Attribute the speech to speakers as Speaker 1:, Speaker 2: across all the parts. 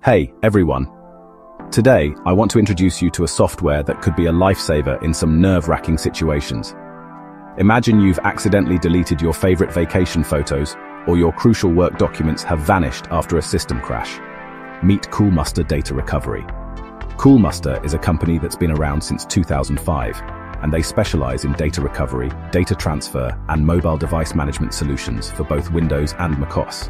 Speaker 1: Hey, everyone. Today, I want to introduce you to a software that could be a lifesaver in some nerve-wracking situations. Imagine you've accidentally deleted your favorite vacation photos, or your crucial work documents have vanished after a system crash. Meet Coolmuster Data Recovery. Coolmuster is a company that's been around since 2005, and they specialize in data recovery, data transfer, and mobile device management solutions for both Windows and macOS.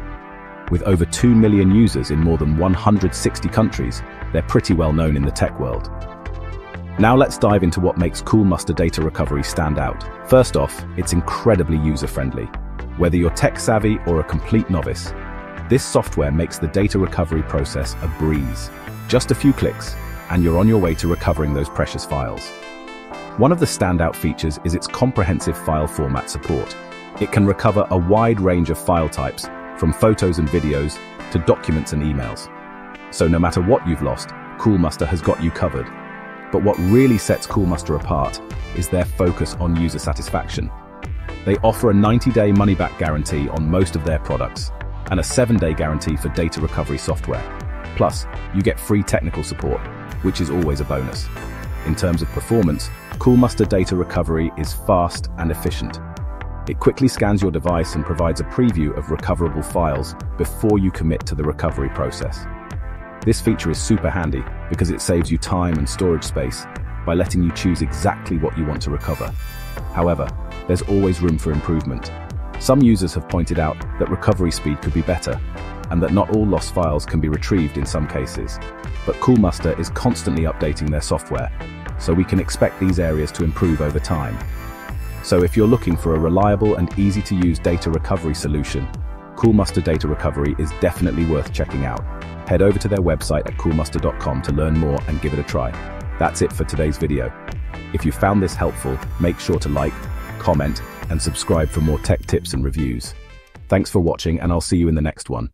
Speaker 1: With over 2 million users in more than 160 countries, they're pretty well known in the tech world. Now let's dive into what makes Coolmuster Data Recovery stand out. First off, it's incredibly user-friendly. Whether you're tech-savvy or a complete novice, this software makes the data recovery process a breeze. Just a few clicks, and you're on your way to recovering those precious files. One of the standout features is its comprehensive file format support. It can recover a wide range of file types, from photos and videos to documents and emails. So no matter what you've lost, Coolmuster has got you covered. But what really sets Coolmuster apart is their focus on user satisfaction. They offer a 90-day money-back guarantee on most of their products, and a 7-day guarantee for data recovery software. Plus, you get free technical support, which is always a bonus. In terms of performance, Coolmuster Data Recovery is fast and efficient. It quickly scans your device and provides a preview of recoverable files before you commit to the recovery process. This feature is super handy because it saves you time and storage space by letting you choose exactly what you want to recover. However, there's always room for improvement. Some users have pointed out that recovery speed could be better, and that not all lost files can be retrieved in some cases. But Coolmuster is constantly updating their software, so we can expect these areas to improve over time. So if you're looking for a reliable and easy-to-use data recovery solution, Coolmuster Data Recovery is definitely worth checking out. Head over to their website at coolmuster.com to learn more and give it a try. That's it for today's video. If you found this helpful, make sure to like, comment, and subscribe for more tech tips and reviews. Thanks for watching, and I'll see you in the next one.